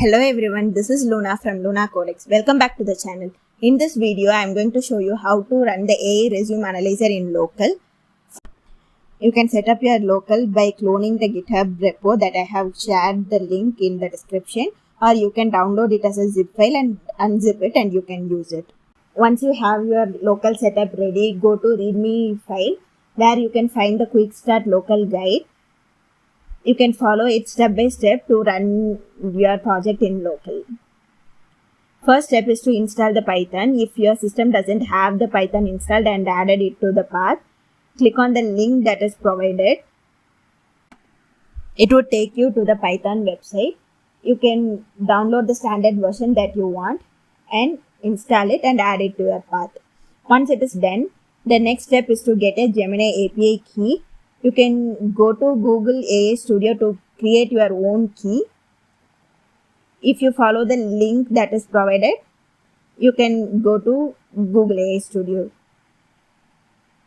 Hello everyone, this is Luna from Luna Codex. Welcome back to the channel. In this video, I am going to show you how to run the AI Resume Analyzer in local. You can set up your local by cloning the GitHub repo that I have shared the link in the description, or you can download it as a zip file and unzip it and you can use it. Once you have your local setup ready, go to README file where you can find the Quick Start Local Guide. You can follow it step by step to run your project in local. First step is to install the Python. If your system doesn't have the Python installed and added it to the path, click on the link that is provided. It would take you to the Python website. You can download the standard version that you want and install it and add it to your path. Once it is done, the next step is to get a Gemini API key. You can go to Google AI Studio to create your own key. If you follow the link that is provided, you can go to Google AI Studio.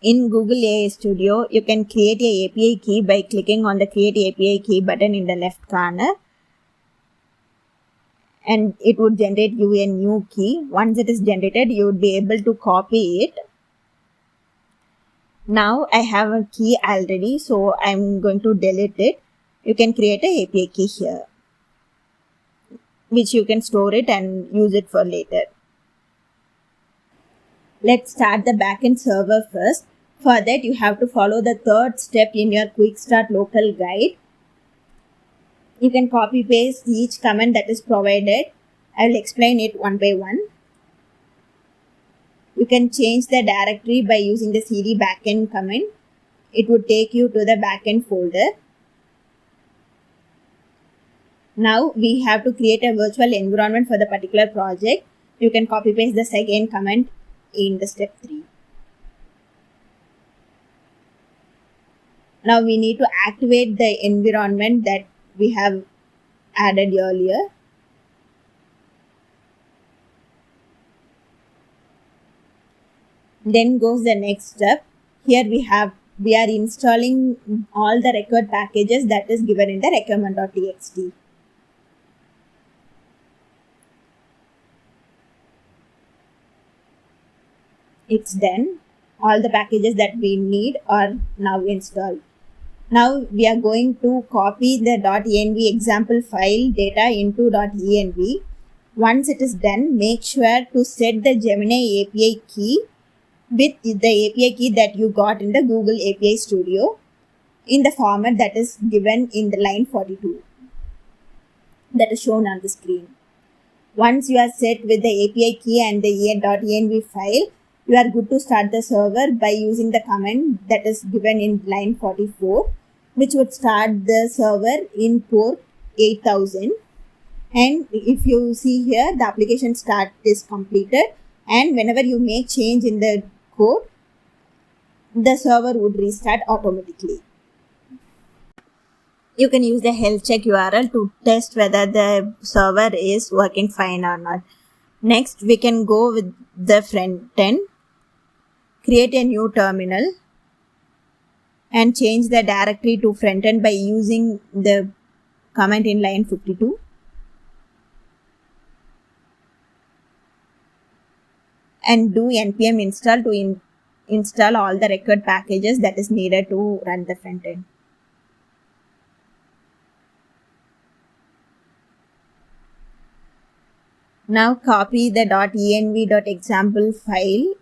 In Google AI Studio, you can create a API key by clicking on the Create API Key button in the left corner. And it would generate you a new key. Once it is generated, you would be able to copy it. Now I have a key already, so I'm going to delete it. You can create a API key here, which you can store it and use it for later. Let's start the backend server first. For that, you have to follow the third step in your Quick Start Local Guide. You can copy paste each command that is provided. I will explain it one by one. You can change the directory by using the cd backend command. It would take you to the backend folder. Now we have to create a virtual environment for the particular project. You can copy paste the second command in the step 3. Now we need to activate the environment that we have added earlier. Then goes the next step. Here we are installing all the record packages that is given in the requirement.txt. It's done. All the packages that we need are now installed. Now we are going to copy the .env example file data into .env. Once it is done, make sure to set the Gemini API key with the API key that you got in the Google API Studio in the format that is given in the line 42 that is shown on the screen. Once you are set with the API key and the .env file, you are good to start the server by using the command that is given in line 44, which would start the server in port 8000. And if you see here, the application start is completed, and whenever you make change in the code, the server would restart automatically. You can use the health check URL to test whether the server is working fine or not. Next, we can go with the front end. Create a new terminal and change the directory to front end by using the command in line 52. And do npm install to install all the record packages that is needed to run the front end. Now copy the .env.example file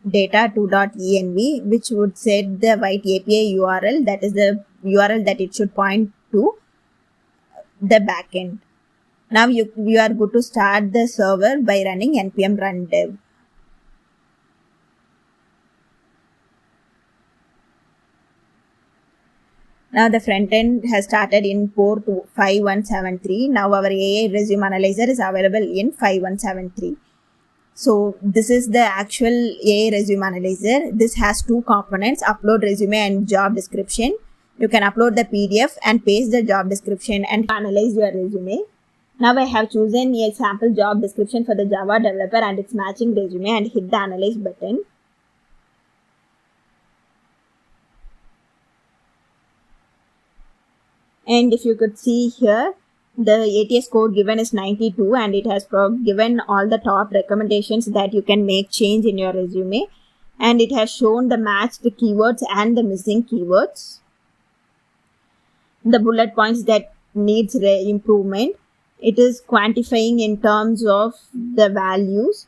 data to .env, which would set the white API URL, that is the URL that it should point to the backend. Now you are good to start the server by running npm run dev. Now the front end has started in port 5173. Now our AI Resume Analyzer is available in 5173. So this is the actual AI Resume Analyzer. This has two components, upload resume and job description. You can upload the PDF and paste the job description and analyze your resume. Now I have chosen a sample job description for the Java developer and its matching resume and hit the analyze button. And if you could see here, The ATS score given is 92 and it has given all the top recommendations that you can make change in your resume, and it has shown the matched keywords and the missing keywords, the bullet points that needs improvement. It is quantifying in terms of the values.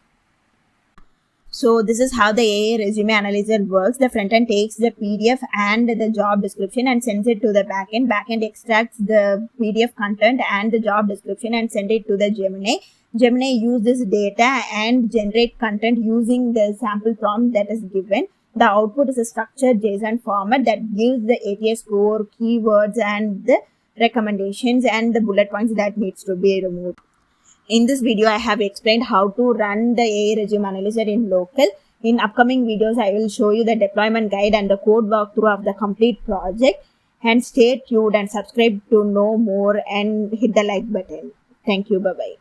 So this is how the AI resume analyzer works. The front end takes the PDF and the job description and sends it to the backend. Backend extracts the PDF content and the job description and send it to the Gemini. Gemini uses this data and generate content using the sample prompt that is given. The output is a structured JSON format that gives the ATS score, keywords, and the recommendations and the bullet points that needs to be removed. In this video, I have explained how to run the AI resume analyzer in local. In upcoming videos, I will show you the deployment guide and the code walkthrough of the complete project. And stay tuned and subscribe to know more and hit the like button. Thank you. Bye-bye.